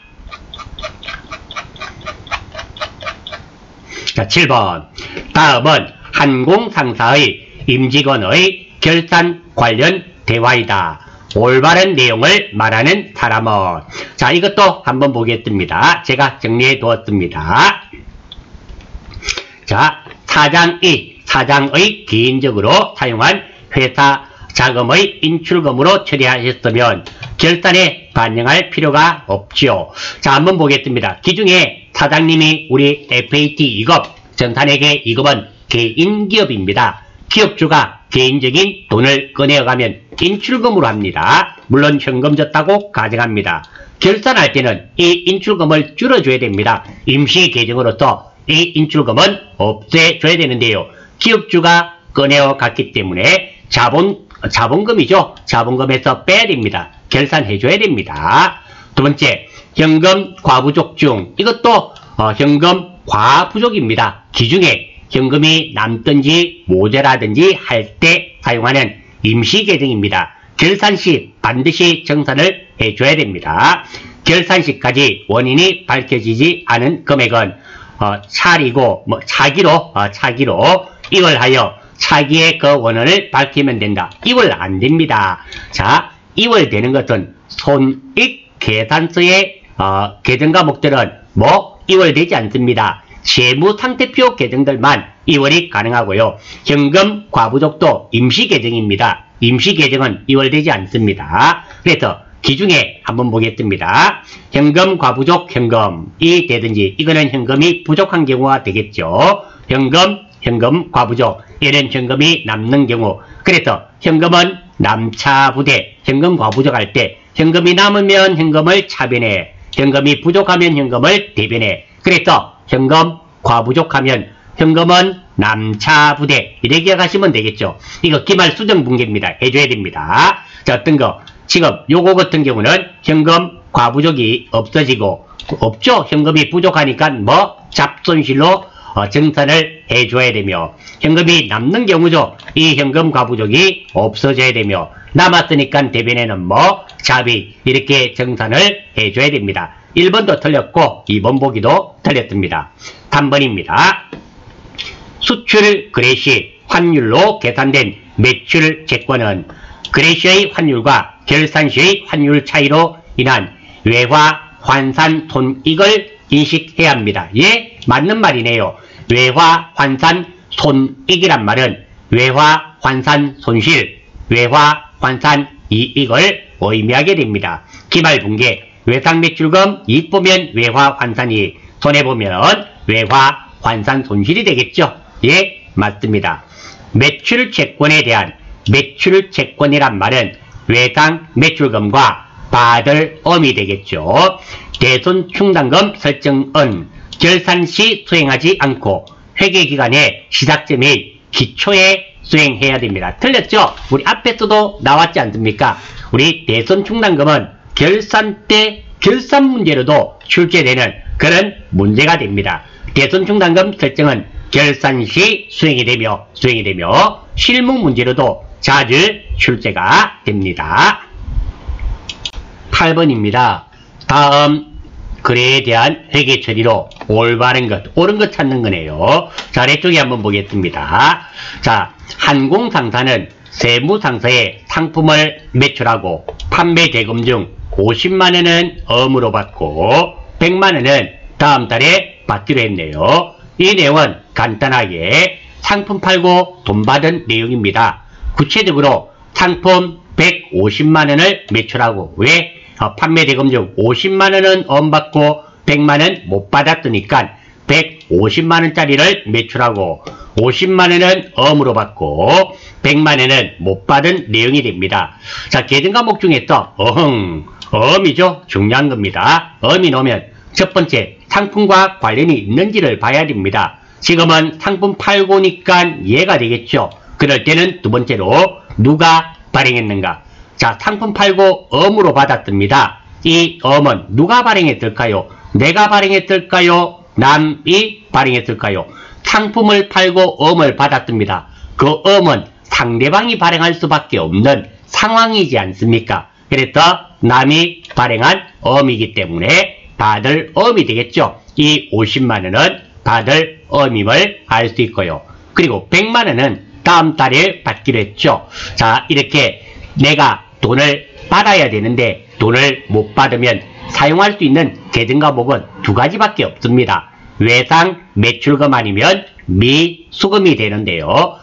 자, 7번. 다음은 항공상사의 임직원의 결산 관련 대화이다. 올바른 내용을 말하는 사람은. 자, 이것도 한번 보겠습니다. 제가 정리해 두었습니다. 자, 사장의 개인적으로 사용한 회사 자금의 인출금으로 처리하셨으면 결산에 반영할 필요가 없지요. 자, 한번 보겠습니다. 기중에 사장님이 우리 FAT 2급, 전산회계 2급은 개인기업입니다. 기업주가 개인적인 돈을 꺼내어가면 인출금으로 합니다. 물론 현금 줬다고 가정합니다. 결산할 때는 이 인출금을 줄여줘야 됩니다. 임시계정으로서 이 인출금은 없애줘야 되는데요. 기업주가 꺼내어 갔기 때문에 자본금이죠. 자본금에서 빼야 됩니다. 결산해줘야 됩니다. 두 번째, 현금 과부족 중. 이것도 현금 과부족입니다. 기중에 현금이 남든지 모자라든지 할 때 사용하는 임시계정입니다. 결산 시 반드시 정산을 해줘야 됩니다. 결산 시까지 원인이 밝혀지지 않은 금액은 차기로 이걸 하여 차기의 그 원인을 밝히면 된다. 이걸 안 됩니다. 자, 이월 되는 것은 손익 계산서의 계정 과목들은 이월 되지 않습니다. 재무상태표 계정들만 이월이 가능하고요. 현금 과부족도 임시계정입니다. 임시계정은 이월되지 않습니다. 그래서 기중에 한번 보겠습니다. 현금 과부족 현금이 되든지, 이거는 현금이 부족한 경우가 되겠죠. 현금 과부족. 이런 현금이 남는 경우, 그래서 현금은 남차부대, 현금 과부족할 때 현금이 남으면 현금을 차변해, 현금이 부족하면 현금을 대변해. 그래서 현금 과부족하면 현금은 남차부대, 이렇게 기억하시면 되겠죠. 이거 기말 수정분계입니다. 해줘야 됩니다. 자, 어떤 거 지금 요거 같은 경우는 현금 과부족이 없어지고, 없죠. 현금이 부족하니까 뭐 잡손실로 정산을 해줘야 되며, 현금이 남는 경우죠. 이 현금 과부족이 없어져야 되며, 남았으니까 대변에는 뭐 잡이, 이렇게 정산을 해줘야 됩니다. 1번도 틀렸고 2번 보기도 틀렸습니다. 3번입니다. 수출 거래시 환율로 계산된 매출 채권은 거래시의 환율과 결산시의 환율 차이로 인한 외화 환산 손익을 인식해야 합니다. 예, 맞는 말이네요. 외화 환산 손익이란 말은 외화 환산 손실, 외화 환산 이익을 의미하게 됩니다. 기말분계, 외상매출금 이익 보면 외화 환산이익, 손해보면 외화 환산 손실이 되겠죠. 예, 맞습니다. 매출채권에 대한 매출채권이란 말은 외상 매출금과 받을 엄이 되겠죠. 대손충당금 설정은 결산시 수행하지 않고 회계기간의 시작점 및 기초에 수행해야 됩니다. 틀렸죠? 우리 앞에서도 나왔지 않습니까? 우리 대손충당금은 결산 때 결산 문제로도 출제되는 그런 문제가 됩니다. 대손충당금 설정은 결산 시 수행이 되며 실무 문제로도 자주 출제가 됩니다. 8번입니다. 다음 거래에 대한 회계 처리로 올바른 것, 옳은 것 찾는 거네요. 자, 아래쪽에 한번 보겠습니다. 자, 한공상사는 세무상사에 상품을 매출하고 판매 대금 중 50만원은 엄으로 받고 100만원은 다음 달에 받기로 했네요. 이 내용은 간단하게 상품 팔고 돈 받은 내용입니다. 구체적으로 상품 150만원을 매출하고, 왜? 판매 대금 중 50만원은 엄 받고 100만원 못 받았으니까 150만원짜리를 매출하고 50만원은 엄으로 받고 100만원은 못 받은 내용이 됩니다. 자, 계정 과목 중에서 엄이죠. 중요한 겁니다. 엄이 나오면 첫 번째 상품과 관련이 있는지를 봐야 됩니다. 지금은 상품 팔고니까 얘가 되겠죠. 그럴 때는 두 번째로 누가 발행했는가. 자, 상품 팔고 엄으로 받았습니다. 이 엄은 누가 발행했을까요? 내가 발행했을까요? 남이 발행했을까요? 상품을 팔고 엄을 받았습니다. 그 엄은 상대방이 발행할 수밖에 없는 상황이지 않습니까? 그래서 남이 발행한 엄이기 때문에 받을 엄이 되겠죠. 이 50만원은 받을 엄임을 알 수 있고요. 그리고 100만원은 다음 달에 받기로 했죠. 자, 이렇게 내가 돈을 받아야 되는데 돈을 못 받으면 사용할 수 있는 계정 과목은 두 가지밖에 없습니다. 외상 매출금 아니면 미수금이 되는데요.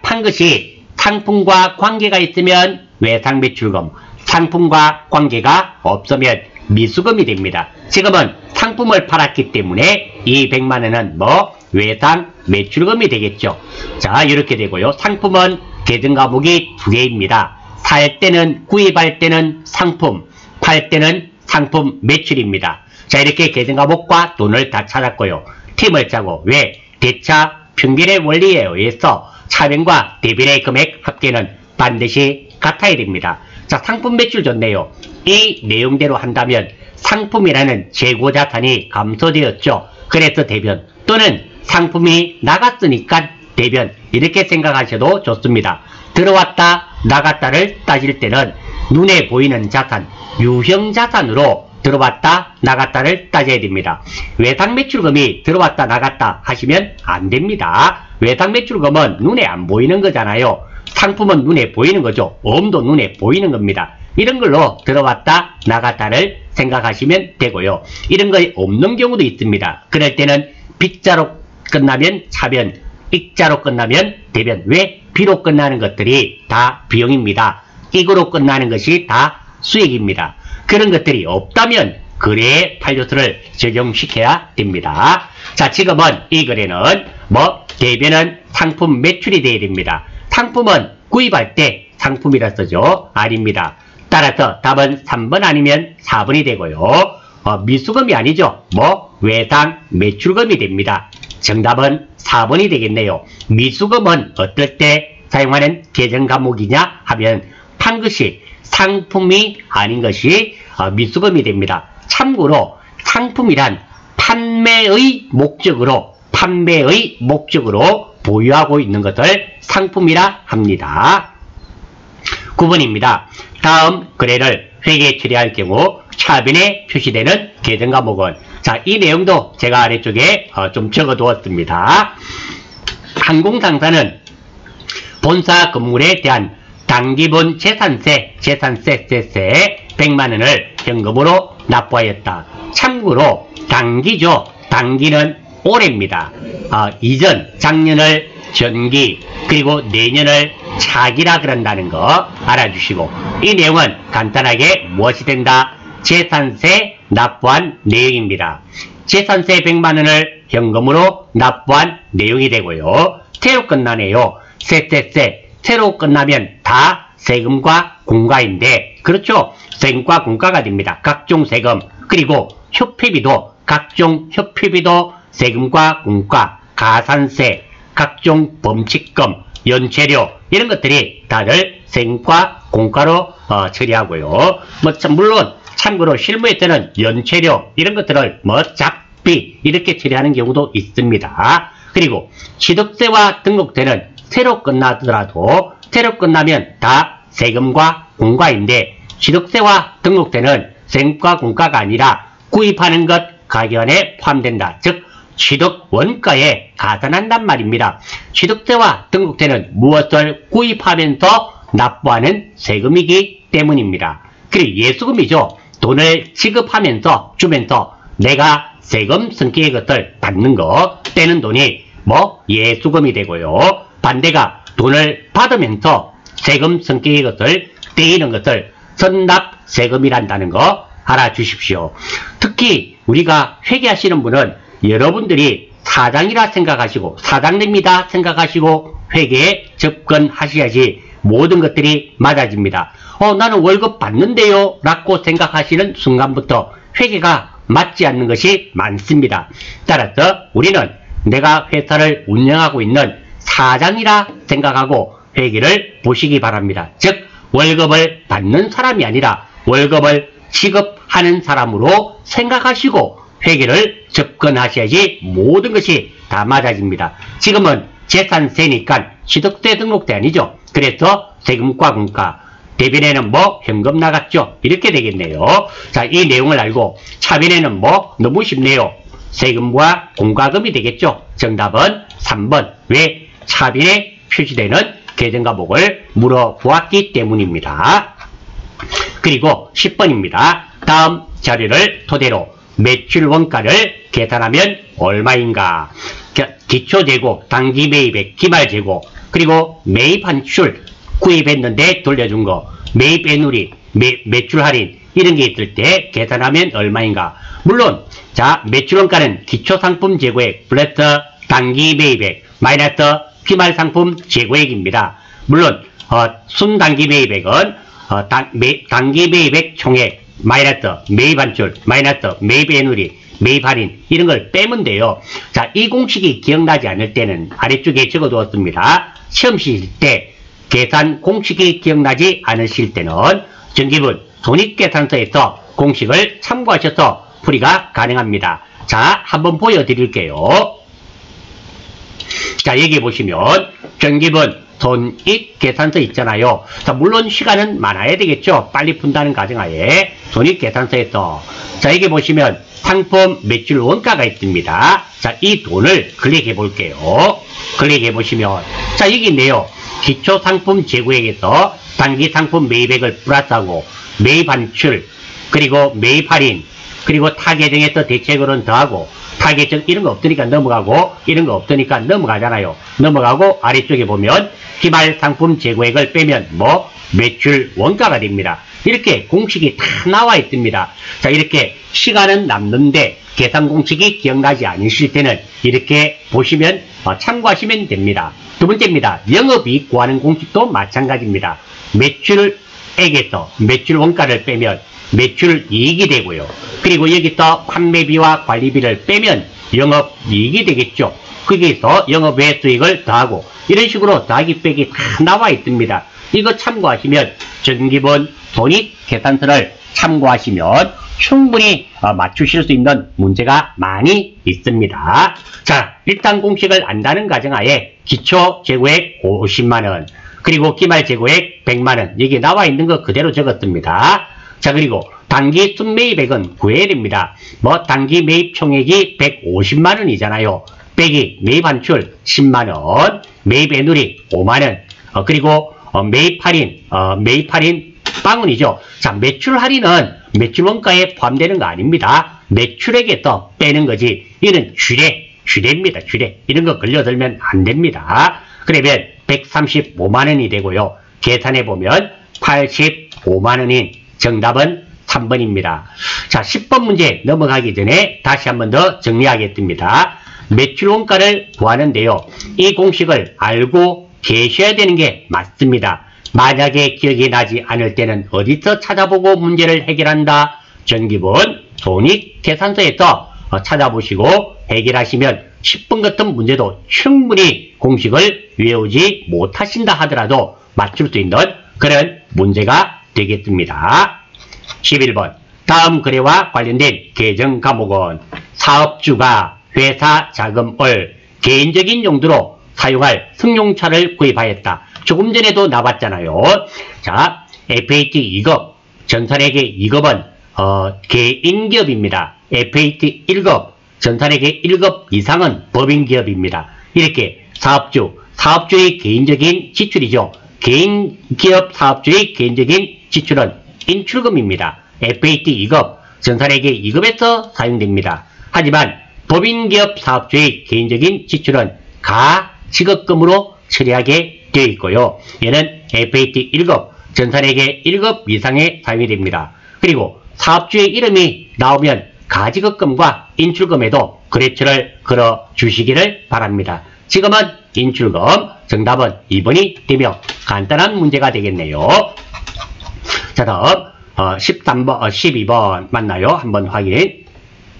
판 것이 상품과 관계가 있으면 외상 매출금, 상품과 관계가 없으면 미수금이 됩니다. 지금은 상품을 팔았기 때문에 이 100만원은 뭐 외상 매출금이 되겠죠. 자, 이렇게 되고요. 상품은 계정 과목이 두 개입니다. 살 때는, 구입할 때는 상품, 팔 때는 상품 매출입니다. 자, 이렇게 계정 과목과 돈을 다 찾았고요. 팀을 짜고, 왜? 대차 평균의 원리에 의해서 차변과 대변의 금액 합계는 반드시 같아야 됩니다. 자, 상품 매출 좋네요. 이 내용대로 한다면 상품이라는 재고자산이 감소되었죠. 그래서 대변, 또는 상품이 나갔으니까 대변, 이렇게 생각하셔도 좋습니다. 들어왔다 나갔다를 따질 때는 눈에 보이는 자산, 유형자산으로 들어왔다 나갔다를 따져야 됩니다. 외상매출금이 들어왔다 나갔다 하시면 안 됩니다. 외상매출금은 눈에 안 보이는 거잖아요. 상품은 눈에 보이는 거죠. 엄도 눈에 보이는 겁니다. 이런 걸로 들어왔다 나갔다를 생각하시면 되고요. 이런 거 없는 경우도 있습니다. 그럴 때는 빗자로 끝나면 차변, 익자로 끝나면 대변. 왜? 비로 끝나는 것들이 다 비용입니다. 익으로 끝나는 것이 다 수익입니다. 그런 것들이 없다면 거래의 판례수를 적용시켜야 됩니다. 자, 지금은 이 거래는 뭐 대변은 상품 매출이 돼야 됩니다. 상품은 구입할 때 상품이라 쓰죠. 아닙니다. 따라서 답은 3번 아니면 4번이 되고요. 미수금이 아니죠. 뭐 외상 매출금이 됩니다. 정답은 4번이 되겠네요. 미수금은 어떨 때 사용하는 계정 과목이냐 하면 판 것이 상품이 아닌 것이 미수금이 됩니다. 참고로 상품이란 판매의 목적으로 보유하고 있는 것을 상품이라 합니다. 9번입니다. 다음 거래를 회계에 처리할 경우 차변에 표시되는 계정 과목은, 자, 이 내용도 제가 아래쪽에 좀 적어 두었습니다. 항공상사는 본사 건물에 대한 당기분 재산세 100만원을 현금으로 납부하였다. 참고로 당기죠. 당기는 올해입니다. 이전 작년을 전기 그리고 내년을 차기라 그런다는 거 알아주시고, 이 내용은 간단하게 무엇이 된다? 재산세 납부한 내용입니다. 재산세 100만원을 현금으로 납부한 내용이 되고요. 새로 끝나네요. 새로 끝나면 다 세금과 공과인데, 그렇죠? 세금과 공과가 됩니다. 각종 세금 그리고 협회비도, 각종 협회비도 세금과 공과, 가산세, 각종 범칙금, 연체료 이런 것들이 다들 세금과 공과로 처리하고요. 물론 참고로 실무에서는 연체료 이런 것들을 잡비 이렇게 처리하는 경우도 있습니다. 그리고 취득세와 등록세는 새로 끝나더라도 새로 끝나면 다 세금과 공과인데, 취득세와 등록세는 세금과 공과가 아니라 구입하는 것 가격에 포함된다. 즉 취득 원가에 가산한단 말입니다. 취득세와 등록세는 무엇을 구입하면서 납부하는 세금이기 때문입니다. 그리고 예수금이죠. 돈을 지급하면서 주면서 내가 세금 성격의 것을 받는 거, 떼는 돈이 예수금이 되고요. 반대가 돈을 받으면서 세금 성격의 것을 떼이는 것을 선납세금이란다는 거 알아주십시오. 특히 우리가 회계하시는 분은 여러분들이 사장이라 생각하시고 사장님이다 생각하시고 회계에 접근하셔야지 모든 것들이 맞아집니다. 나는 월급 받는데요 라고 생각하시는 순간부터 회계가 맞지 않는 것이 많습니다. 따라서 우리는 내가 회사를 운영하고 있는 사장이라 생각하고 회계를 보시기 바랍니다. 즉 월급을 받는 사람이 아니라 월급을 지급하는 사람으로 생각하시고 회계를 접근하셔야지 모든 것이 다 맞아집니다. 지금은 재산세니까 취득세 등록세 아니죠. 그래서 세금과 공과, 대변에는 현금 나갔죠. 이렇게 되겠네요. 자, 이 내용을 알고 차변에는 너무 쉽네요. 세금과 공과금이 되겠죠. 정답은 3번. 왜? 차변에 표시되는 계정 과목을 물어보았기 때문입니다. 그리고 10번입니다. 다음 자료를 토대로 매출 원가를 계산하면 얼마인가? 기초재고, 단기 매입액, 기말재고, 그리고 매입 환출, 구입했는데 돌려준 거, 매입 애누리, 매출 할인 이런 게 있을 때 계산하면 얼마인가? 물론 자, 매출 원가는 기초상품 재고액 플러스 단기 매입액 마이너스 기말상품 재고액입니다. 물론 순단기 매입액은 단기 매입액 총액 마이너스 매입 환출 마이너스 매입 애누리 매입 할인 이런 걸 빼면 돼요. 자, 이 공식이 기억나지 않을 때는 아래쪽에 적어 두었습니다. 시험 치실 때 계산 공식이 기억나지 않으실 때는 전기분 손익계산서에서 공식을 참고하셔서 풀이가 가능합니다. 자, 한번 보여드릴게요. 자, 여기 보시면 전기분 손익계산서 있잖아요. 자, 물론 시간은 많아야 되겠죠. 빨리 푼다는 가정하에 손익계산서에서 자, 여기 보시면 상품 매출 원가가 있습니다. 자, 이 돈을 클릭해 볼게요. 클릭해 보시면 자, 여기 있네요. 기초 상품 재고액에서 단기 상품 매입액을 플러스하고 매입 환출 그리고 매입 할인 그리고 타 계정에서 대책으로는 더하고 타 계정 이런 거 없으니까 넘어가고 이런 거 없으니까 넘어가잖아요. 넘어가고 아래쪽에 보면 기말 상품 재고액을 빼면 매출 원가가 됩니다. 이렇게 공식이 다 나와 있습니다. 자, 이렇게 시간은 남는데 계산 공식이 기억나지 않으실 때는 이렇게 보시면 참고하시면 됩니다. 두 번째입니다. 영업이익 구하는 공식도 마찬가지입니다. 매출액에서 매출 원가를 빼면 매출이익이 되고요. 그리고 여기서 판매비와 관리비를 빼면 영업이익이 되겠죠. 거기에서 영업외 수익을 더하고 이런 식으로 더하기 빼기 다 나와 있습니다. 이거 참고하시면 전기본 손익계산서를 참고하시면 충분히 맞추실 수 있는 문제가 많이 있습니다. 자, 일단 공식을 안다는 가정하에 기초 재고액 50만원, 그리고 기말 재고액 100만원, 여기 나와 있는 거 그대로 적었습니다. 자, 그리고 단기 순매입액은 9회입니다. 단기 매입 총액이 150만원이잖아요. 빼기 매입 환출 10만원, 매입 애누리 5만원, 그리고 매입 할인 빵원이죠. 자, 매출 할인은 매출 원가에 포함되는 거 아닙니다. 매출액에서 빼는 거지. 이는 주례입니다. 주례. 이런 거 걸려들면 안 됩니다. 그러면 135만원이 되고요. 계산해보면 85만원인 정답은 3번입니다. 자, 10번 문제 넘어가기 전에 다시 한 번 더 정리하겠습니다. 매출 원가를 구하는데요. 이 공식을 알고 계셔야 되는 게 맞습니다. 만약에 기억이 나지 않을 때는 어디서 찾아보고 문제를 해결한다? 전기본 손익계산서에서 찾아보시고 해결하시면 10번 같은 문제도 충분히 공식을 외우지 못하신다 하더라도 맞출 수 있는 그런 문제가 되겠습니다. 11번 다음 거래와 관련된 계정 과목은 사업주가 회사 자금을 개인적인 용도로 사용할 승용차를 구입하였다. 조금 전에도 나왔잖아요. 자, FAT 2급, 전산회계 2급은 개인기업입니다. FAT 1급, 전산회계 1급 이상은 법인기업입니다. 이렇게 사업주의 개인적인 지출이죠. 개인기업 사업주의 개인적인 지출은 인출금입니다. FAT 2급, 전산회계 2급에서 사용됩니다. 하지만 법인기업 사업주의 개인적인 지출은 가지급금으로 처리하게 되어 있고요. 얘는 FAT 1급, 전산회계 1급 이상에 사용이 됩니다. 그리고 사업주의 이름이 나오면 가지급금과 인출금에도 거래처를 걸어 주시기를 바랍니다. 지금은 인출금, 정답은 2번이 되며 간단한 문제가 되겠네요. 자, 다음 12번 맞나요? 한번 확인.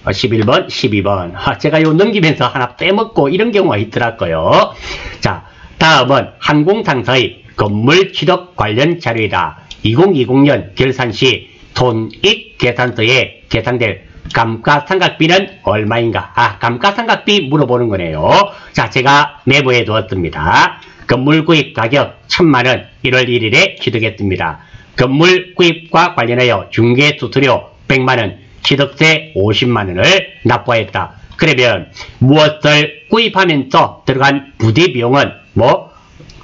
11번, 12번. 제가 요 넘기면서 하나 빼먹고 이런 경우가 있더라고요. 자, 다음은 항공상사의 건물 취득 관련 자료이다. 2020년 결산 시 손익계산서에 계산될 감가상각비는 얼마인가? 감가상각비 물어보는 거네요. 자, 제가 내부에 두었습니다. 건물 구입 가격 1000만원 1월 1일에 취득했습니다. 건물 구입과 관련하여 중개수수료 100만원, 취득세 50만원을 납부하였다. 그러면 무엇을 구입하면서 들어간 부대비용은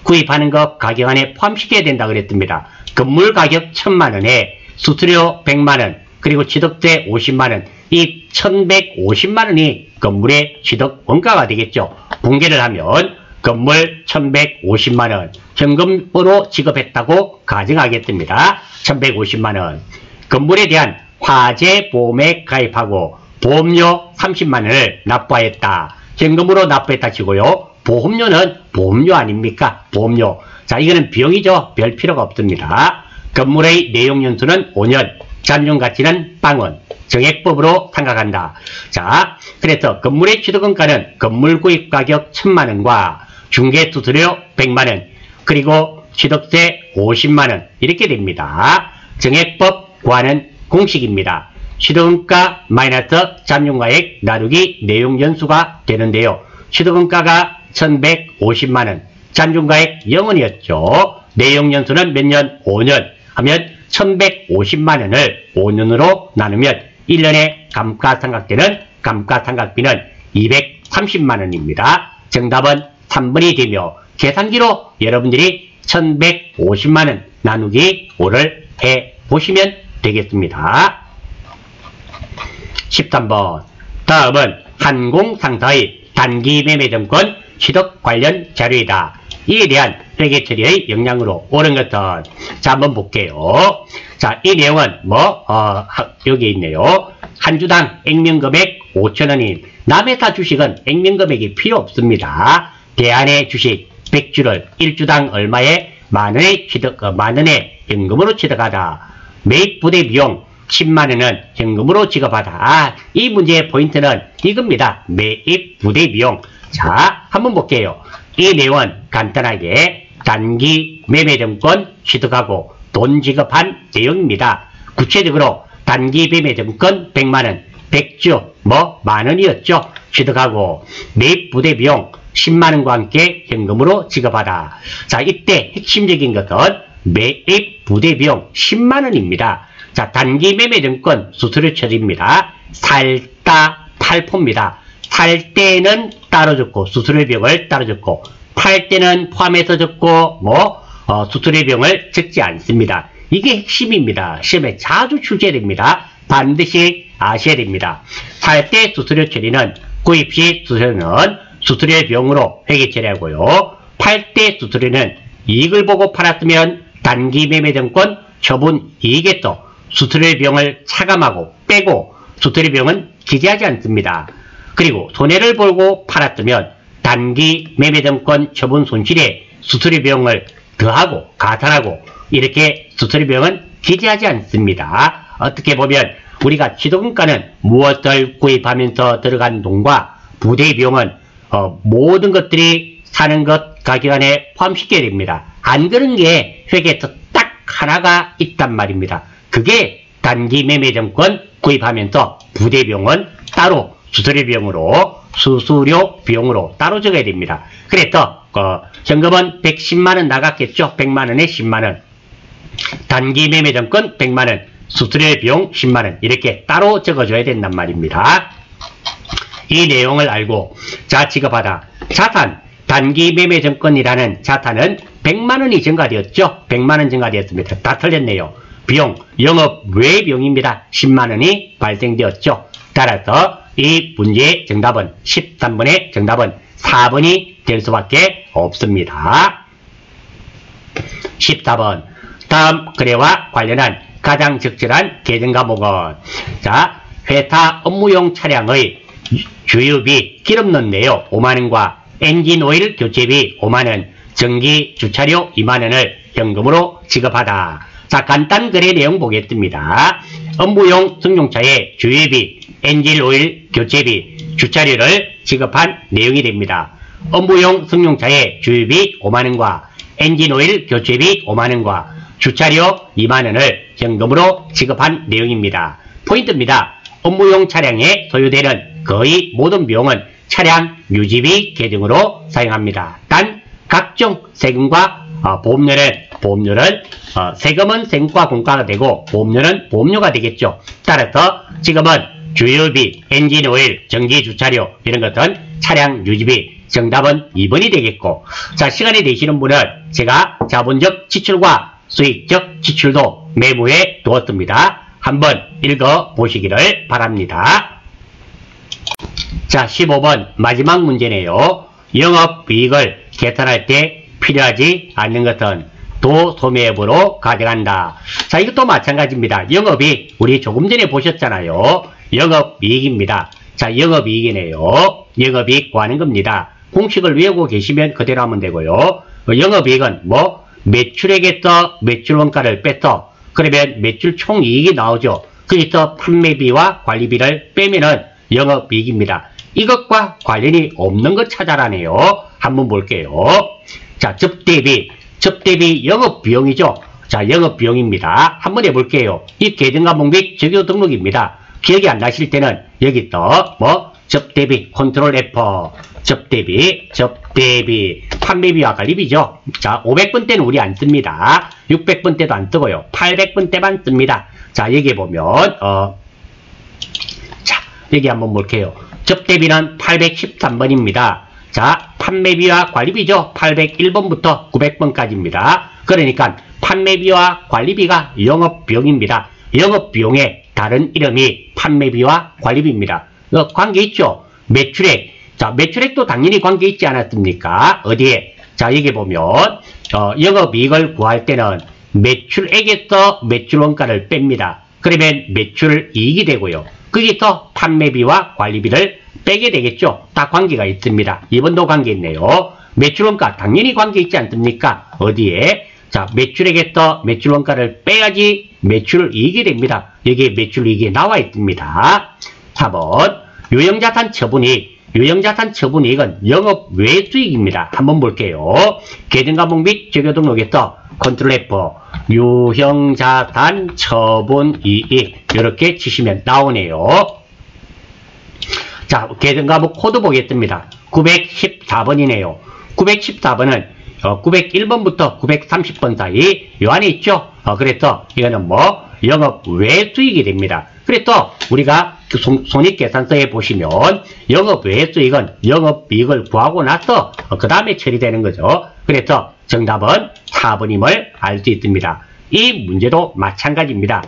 구입하는 것 가격 안에 포함시켜야 된다 그랬습니다. 건물 가격 1000만원에 수수료 100만원, 그리고 취득세 50만원, 이 1150만원이 건물의 취득 원가가 되겠죠. 분계를 하면 건물 1150만원, 현금으로 지급했다고 가정하겠습니다. 1150만원. 건물에 대한 화재 보험에 가입하고 보험료 30만원을 납부하였다. 현금으로 납부했다 치고요. 보험료는 보험료 아닙니까? 보험료. 자, 이거는 비용이죠. 별 필요가 없습니다. 건물의 내용연수는 5년, 잔존가치는 빵원, 정액법으로 생각한다. 자, 그래서 건물의 취득원가는 건물 구입 가격 1000만원과 중개수수료 100만원, 그리고 취득세 50만원 이렇게 됩니다. 정액법 구하는 공식입니다. 취득원가 마이너스 잔존가액 나누기 내용연수가 되는데요. 취득원가가 1150만원, 잔존가액 0원이었죠. 내용연수는 몇 년? 5년 하면 1150만원을 5년으로 나누면 1년에 감가상각되는 감가상각비는 230만원입니다. 정답은 3번이 되며 계산기로 여러분들이 1150만원 나누기 5를 해보시면 되겠습니다. 13번 다음은 항공상사의 단기 매매증권 취득 관련 자료이다. 이에 대한 회계 처리의 역량으로 옳은 것은 자 한번 볼게요. 자, 이 내용은 여기 있네요. 한 주당 액면금액 5,000원인 남회사 주식은 액면금액이 필요 없습니다. 대안의 주식 100주를 1주당 얼마에 만원의 현금으로 취득하다. 매입 부대 비용 10만원은 현금으로 지급하다. 이 문제의 포인트는 이겁니다. 매입 부대 비용. 자, 한번 볼게요. 이 내용은 간단하게 단기 매매증권 취득하고 돈 지급한 내용입니다. 구체적으로 단기 매매증권 100만원, 100주 만원이었죠. 취득하고 매입 부대 비용 10만원과 함께 현금으로 지급하다. 자, 이때 핵심적인 것은 매입 부대 비용 10만원입니다. 자, 단기 매매증권 수수료 처리입니다. 살다 팔포입니다. 살 때는 따로 줬고 수수료 비용을 따로 줬고 팔 때는 포함해서 줬고 수수료 비용을 적지 않습니다. 이게 핵심입니다. 시험에 자주 출제됩니다. 반드시 아셔야 됩니다. 살 때 수수료 처리는 구입 시 수수료는 수수료 비용으로 회계 처리하고요. 팔 때 수수료는 이익을 보고 팔았으면 단기 매매증권 처분 이익에서 수수료 비용을 차감하고 빼고 수수료 비용은 기재하지 않습니다. 그리고 손해를 보고 팔았으면 단기 매매증권 처분 손실에 수수료 비용을 더하고 가산하고 이렇게 수수료 비용은 기재하지 않습니다. 어떻게 보면 우리가 취득원가는 무엇을 구입하면서 들어간 돈과 부대 비용은 모든 것들이 사는 것 가격 안에 포함시켜야 됩니다. 안 그런 게 회계에서 딱 하나가 있단 말입니다. 그게 단기 매매증권 구입하면서 부대 비용은 따로 수수료 비용으로 따로 적어야 됩니다. 그래서 현금은 110만원 나갔겠죠. 100만원에 10만원. 단기 매매증권 100만원, 수수료 비용 10만원 이렇게 따로 적어줘야 된단 말입니다. 이 내용을 알고 자 지급하다. 자산, 단기 매매증권이라는 자산은 100만원이 증가되었죠. 100만원 증가되었습니다. 다 틀렸네요. 비용, 영업 외 비용입니다. 10만원이 발생되었죠. 따라서 이 문제의 정답은 13번의 정답은 4번이 될 수밖에 없습니다. 14번 다음 거래와 관련한 가장 적절한 계정 과목은 자 회사 업무용 차량의 주유비 기름 넣네요. 5만원과 엔진 오일 교체비 5만원, 전기 주차료 2만원을 현금으로 지급하다. 자, 간단 거래 내용 보겠습니다. 업무용 승용차의 주유비, 엔진 오일 교체비, 주차료를 지급한 내용이 됩니다. 업무용 승용차의 주유비 5만원과 엔진 오일 교체비 5만원과 주차료 2만원을 현금으로 지급한 내용입니다. 포인트입니다. 업무용 차량에 소요되는 거의 모든 비용은 차량 유지비 계정으로 사용합니다. 단 각종 세금과 보험료는 세금은 세금과 공과가 되고 보험료는 보험료가 되겠죠. 따라서 지금은 주유비, 엔진 오일, 전기 주차료 이런 것은 차량 유지비 정답은 2번이 되겠고 자 시간이 되시는 분은 제가 자본적 지출과 수익적 지출도 메모해 두었습니다. 한번 읽어 보시기를 바랍니다. 자 15번 마지막 문제네요. 영업이익을 계산할 때 필요하지 않는 것은 도소매업으로 가져간다. 자 이것도 마찬가지입니다. 영업이익 우리 조금 전에 보셨잖아요. 영업이익입니다. 자 영업이익이네요. 영업이익 구하는 겁니다. 공식을 외우고 계시면 그대로 하면 되고요. 영업이익은 매출액에서 매출원가를 빼서 그러면 매출 총이익이 나오죠. 그래서 판매비와 관리비를 빼면은 영업이익입니다. 이것과 관련이 없는 것 찾아라네요. 한번 볼게요. 자, 접대비 영업비용이죠. 자, 영업비용입니다. 한번 해볼게요. 이 계정과목 및 적요 등록입니다. 기억이 안 나실 때는 여기 또 접대비 컨트롤 F 접대비 판매비와 관리비죠. 자 500번 때는 우리 안 씁니다. 600번 때도 안 쓰고요. 800번 때만 씁니다. 자 여기 보면 자 여기 한번 볼게요. 접대비는 813번입니다. 자 판매비와 관리비죠. 801번부터 900번까지입니다. 그러니까 판매비와 관리비가 영업비용입니다. 영업비용의 다른 이름이 판매비와 관리비입니다. 관계 있죠. 매출액. 자, 매출액도 당연히 관계 있지 않았습니까? 어디에? 자, 여기 보면 영업이익을 구할 때는 매출액에서 매출원가를 뺍니다. 그러면 매출이익이 되고요. 거기서 판매비와 관리비를 빼게 되겠죠. 다 관계가 있습니다. 이번도 관계 있네요. 매출원가 당연히 관계 있지 않습니까? 어디에? 자, 매출액에서 매출원가를 빼야지 매출이익이 됩니다. 여기에 매출이익이 나와 있습니다. 4번 유형자산 처분이익. 유형자산 처분이익은 영업 외 수익입니다. 한번 볼게요. 계정과목 및 재료 등록에서 컨트롤 F 유형자산 처분이익 이렇게 치시면 나오네요. 자, 계정과목 코드 보겠습니다. 914번이네요. 914번은 901번부터 930번 사이 요 안에 있죠. 그래서 이거는 뭐 영업 외 수익이 됩니다. 그래서 우리가 그 손익계산서에 보시면 영업 외 수익은 영업이익을 구하고 나서 그 다음에 처리되는 거죠. 그래서 정답은 4번임을 알 수 있습니다. 이 문제도 마찬가지입니다.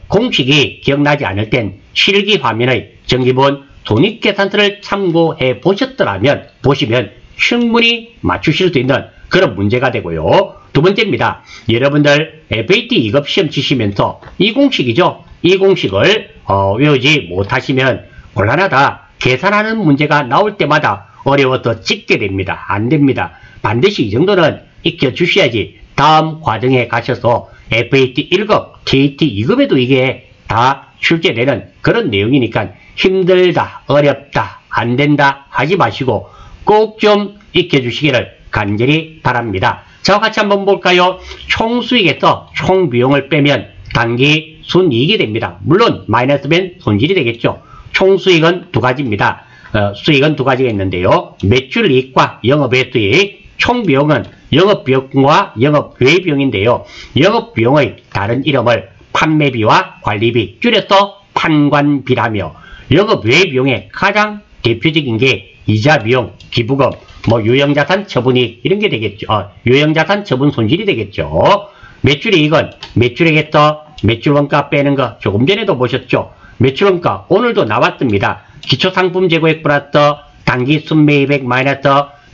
공식이 기억나지 않을 땐 실기 화면의 정기본 손익계산서를 참고해 보시면 충분히 맞추실 수 있는 그런 문제가 되고요. 두 번째입니다. 여러분들 FAT 2급 시험 치시면서 이 공식이죠. 이 공식을 외우지 못하시면 곤란하다. 계산하는 문제가 나올 때마다 어려워서 찍게 됩니다. 안 됩니다. 반드시 이 정도는 익혀주셔야지 다음 과정에 가셔서 FAT 1급, TAT 2급에도 이게 다 출제되는 그런 내용이니까 힘들다, 어렵다, 안 된다 하지 마시고 꼭 좀 익혀주시기를 간절히 바랍니다. 자, 같이 한번 볼까요? 총수익에서 총비용을 빼면 단기 순이익이 됩니다. 물론 마이너스면 손실이 되겠죠. 총수익은 두 가지입니다. 수익은 두 가지가 있는데요. 매출이익과 영업외 수익, 총비용은 영업비용과 영업외비용인데요. 영업비용의 다른 이름을 판매비와 관리비, 줄여서 판관비라며 영업외비용의 가장 대표적인 게 이자비용, 기부금, 유형자산 처분이익 이런 게 되겠죠. 유형자산 처분 손실이 되겠죠. 매출이익은 매출액에서 매출원가 빼는 거 조금 전에도 보셨죠. 매출원가 오늘도 나왔습니다. 기초상품 재고액 플러스 단기 순매입액 마이너스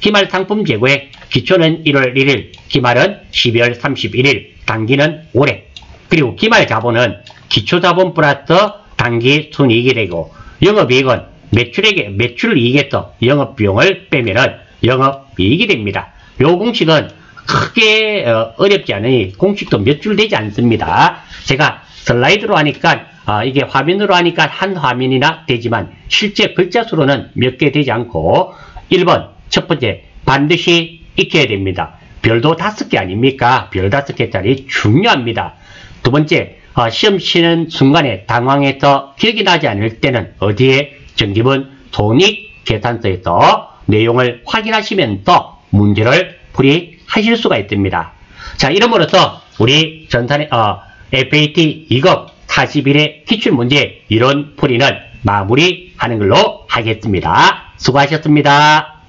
기말 상품 재고액. 기초는 1월 1일, 기말은 12월 31일, 단기는 올해. 그리고 기말 자본은 기초자본 플러스 단기 순이익이 되고 영업이익은 매출이익에서 영업비용을 빼면은 영업이익이 됩니다. 요 공식은 크게 어렵지 않으니 공식도 몇 줄 되지 않습니다. 제가 슬라이드로 하니까 이게 화면으로 하니까 한 화면이나 되지만 실제 글자 수로는 몇 개 되지 않고 1번 첫 번째 반드시 익혀야 됩니다. 별도 5개 아닙니까? 별 5개짜리 중요합니다. 두 번째 시험 치는 순간에 당황해서 기억이 나지 않을 때는 어디에 정기본 손익계산서에서 내용을 확인하시면서 문제를 풀이하실 수가 있습니다. 자, 이름으로써 우리 FAT 2급 41회 기출문제 이론 풀이는 마무리하는 걸로 하겠습니다. 수고하셨습니다.